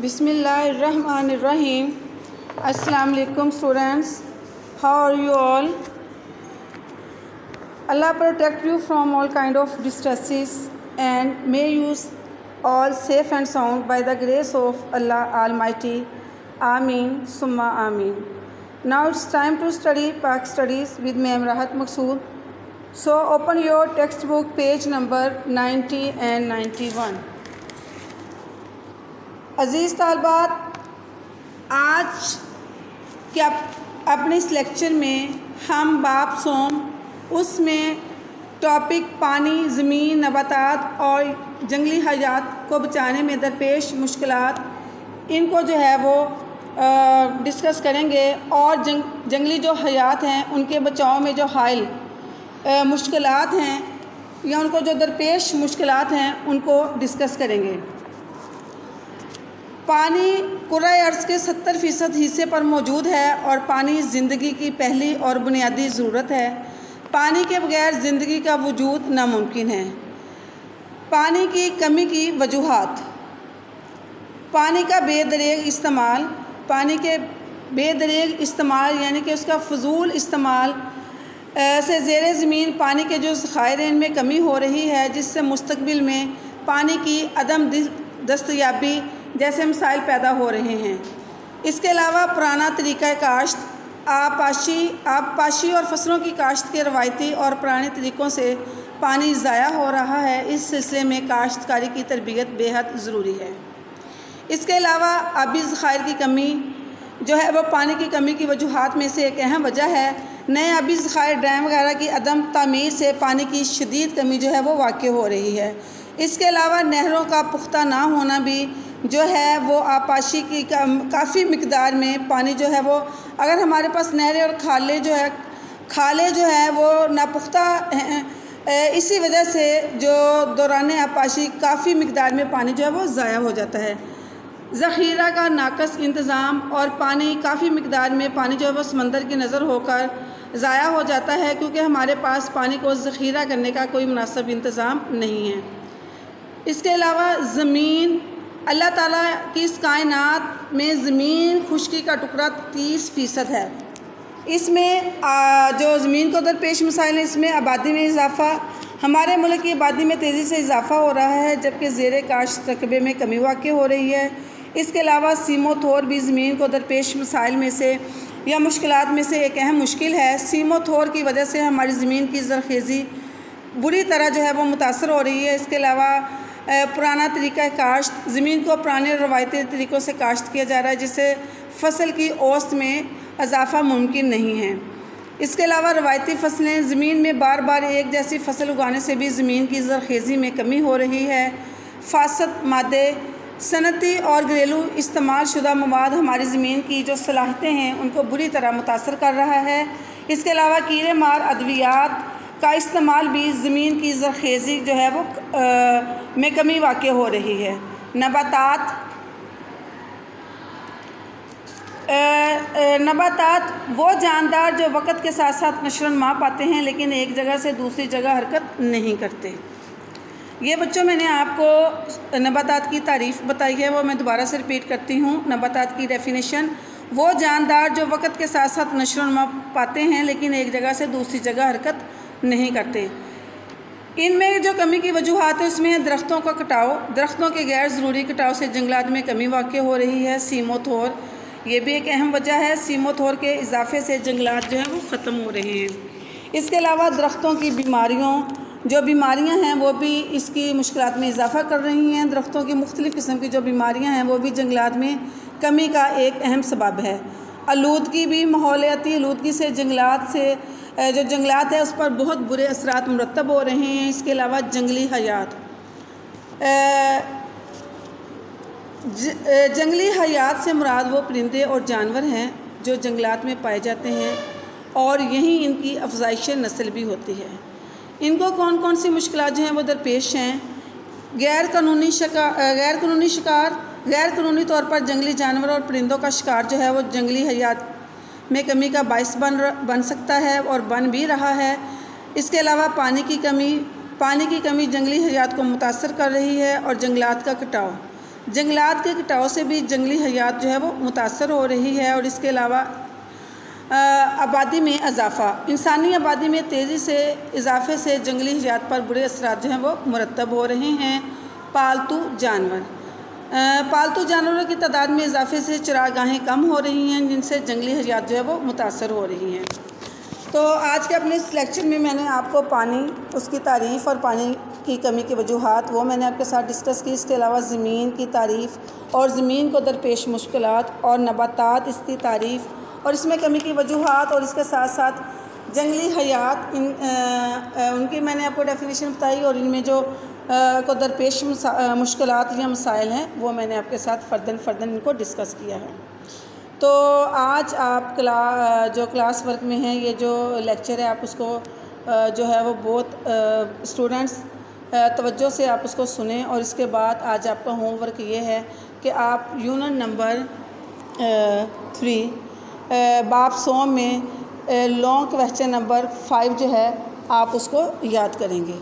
Bismillahirrahmanirrahim. Assalamu alaikum students. How are you all? Allah protect you from all kind of distresses and may you all safe and sound by the grace of Allah Almighty. Ameen summa ameen. Now it's time to study Pak Studies with Ma'am Rahat Maqsood. So open your textbook page number 90 and 91. अज़ीज़ तालबात, आज के अपने इस lecture में हम बाब सोम उसमें topic पानी, ज़मीन, नबातात और जंगली हयात को बचाने में दरपेश मुश्किलात इनको जो है वो डिस्कस करेंगे और जंगली जो हयात हैं उनके बचाव में जो हाइल मुश्किलात हैं या उनको जो दरपेश मुश्किलात हैं उनको डिस्कस करेंगे। पानी कुराए अर्ज़ के 70% हिस्से पर मौजूद है और पानी ज़िंदगी की पहली और बुनियादी ज़रूरत है। पानी के बगैर ज़िंदगी का वजूद नामुमकिन है। पानी की कमी की वजूहात। पानी का बेदरेग इस्तेमाल। पानी के बेदरेग इस्तेमाल यानी कि उसका फजूल इस्तेमाल से ज़ेरे ज़मीन पानी के जो ज़खायर हैं इनमें कमी हो रही है, जिससे मुस्तक़बिल में पानी की अदम दस्तयाबी जैसे मसाइल पैदा हो रहे हैं। इसके अलावा पुराना तरीक़ा काश्त, आबपाशी और फसलों की काश्त के रवायती और पुराने तरीक़ों से पानी ज़ाया हो रहा है। इस सिलसिले में काश्तकारी की तरबियत बेहद ज़रूरी है। इसके अलावा आबी ज़खायर की कमी जो है वो पानी की कमी की वजूहात में से एक अहम वजह है। नए आबी ज़खायर डैम वगैरह की अदम तामीर से पानी की शदीद कमी जो है वो वाक़ हो रही है। इसके अलावा नहरों का पुख्ता ना होना भी जो है वो आबपाशी की काफ़ी मिकदार में पानी जो है वो, अगर हमारे पास नहरें और खाले जो है वो नापुख्ता हैं, इसी वजह से जो दौरान आबपाशी काफ़ी मिकदार में पानी जो है वो ज़ाया हो जाता है। ज़ख़ीरा का नाकस इंतज़ाम और पानी काफ़ी मिकदार में पानी जो है वो समंदर की नज़र होकर ज़ाया हो जाता है, क्योंकि हमारे पास पानी को ज़ख़ीरा करने का कोई मुनासिब इंतज़ाम नहीं है। इसके अलावा ज़मीन, अल्लाह ताला की इस कायनात में ज़मीन खुश्की का टुकड़ा 30% है। इसमें जो ज़मीन को दरपेश मसाइल हैं, इसमें आबादी में इजाफ़ा, हमारे मुल्क की आबादी में तेज़ी से इजाफ़ा हो रहा है, जबकि ज़ेरे काश्त रकबे में कमी वाक़ हो रही है। इसके अलावा सीमो थोर भी ज़मीन को दरपेश मसाइल में से या मुश्किलात में से एक अहम मुश्किल है। सीमो थोर की वजह से हमारी ज़मीन की ज़रख़ेज़ी बुरी तरह जो है वो मुतासर हो रही है। इसके अलावा पुराना तरीक़ा काश्त, ज़मीन को पुराने रवायती तरीक़ों से काश्त किया जा रहा है, जिससे फ़सल की औसत में इजाफ़ा मुमकिन नहीं है। इसके अलावा रवायती फसलें, ज़मीन में बार बार एक जैसी फसल उगाने से भी ज़मीन की ज़रख़ेज़ी में कमी हो रही है। फासद मादे, सनती और घरेलू इस्तेमाल शुदा मवाद हमारी ज़मीन की जो सलाहियतें हैं उनको बुरी तरह मुतासर कर रहा है। इसके अलावा कीड़े मार अद्वियात का इस्तेमाल भी ज़मीन की ज़रख़ेज़ी जो है वो में कमी वाक़ हो रही है। नबातात वो जानदार जो वक़्त के साथ साथ नशो-नमा पाते हैं लेकिन एक जगह से दूसरी जगह हरकत नहीं करते। ये बच्चों मैंने आपको नबातात की तारीफ़ बताई है, वो मैं दोबारा से रिपीट करती हूँ। नबातात की डेफिनेशन, वो जानदार जो वक़्त के साथ साथ नशो-नमा पाते हैं लेकिन एक जगह से दूसरी जगह हरकत नहीं करते। इनमें जो कमी की वजूहात है उसमें है दरख्तों का कटाव, दरख्तों के गैर ज़रूरी कटाव से जंगलात में कमी वाक़ हो रही है। सीमो थोर, ये भी एक अहम वजह है। सीमो थोर के इजाफे से जंगलात जो हैं वो ख़त्म हो रहे हैं। इसके अलावा दरख्तों की जो बीमारियां हैं वो भी इसकी मुश्किलात में इजाफ़ा कर रही हैं। दरख्तों की मुख्तलिफ़ किस्म की जो बीमारियां हैं वो भी जंगलात में कमी का एक अहम सबब है। आलूदगी भी, माहौलियाती आलूदगी से जो जंगलात है उस पर बहुत बुरे असरात मुरतब हो रहे हैं। इसके अलावा जंगली हयात, जंगली हयात से मुराद वो परिंदे और जानवर हैं जो जंगलात में पाए जाते हैं और यहीं इनकी अफजाइश नस्ल भी होती है। इनको कौन कौन सी मुश्किलात जो हैं वो दरपेश हैं? गैर कानूनी शिकार, गैर कानूनी तौर पर जंगली जानवर और परिंदों का शिकार जो है वो जंगली हयात में कमी का बाइस बन सकता है और बन भी रहा है। इसके अलावा पानी की कमी जंगली हयात को मुतासर कर रही है और जंगलात का कटाव जंगलात के कटाव से भी जंगली हयात जो है वो मुतासर हो रही है। और इसके अलावा आबादी में इजाफ़ा, इंसानी आबादी में तेज़ी से इजाफे से जंगली हयात पर बुरे असरात जो हैं वो मुरतब हो रहे हैं। पालतू जानवर, पालतू जानवरों की तादाद में इजाफे से चरागाहें कम हो रही हैं, जिनसे जंगली हयात जो है वो मुतासर हो रही हैं। तो आज के अपने इस लेक्चर में मैंने आपको पानी, उसकी तारीफ़ और पानी की कमी की वजूहात वो मैंने आपके साथ डिस्कस की। इसके अलावा ज़मीन की तारीफ़ और ज़मीन को दरपेश मुश्किलात और नबातात, इसकी तारीफ़ और इसमें कमी की वजूहात, और इसके साथ साथ जंगली हयात उनकी मैंने आपको डेफिनेशन बताई, और इनमें जो को दरपेश मुश्किलात या मसाइल हैं वो मैंने आपके साथ फ़र्दन इनको डिस्कस किया है। तो आज आप जो क्लास वर्क में है, ये जो लेक्चर है, आप उसको जो है वो बहुत स्टूडेंट्स तवज्जो से आप उसको सुने। और इसके बाद आज आपका होमवर्क ये है कि आप यूनिट नंबर 3 बाब 100 में लॉन्ग क्वेश्चन नंबर 5 जो है आप उसको याद करेंगे।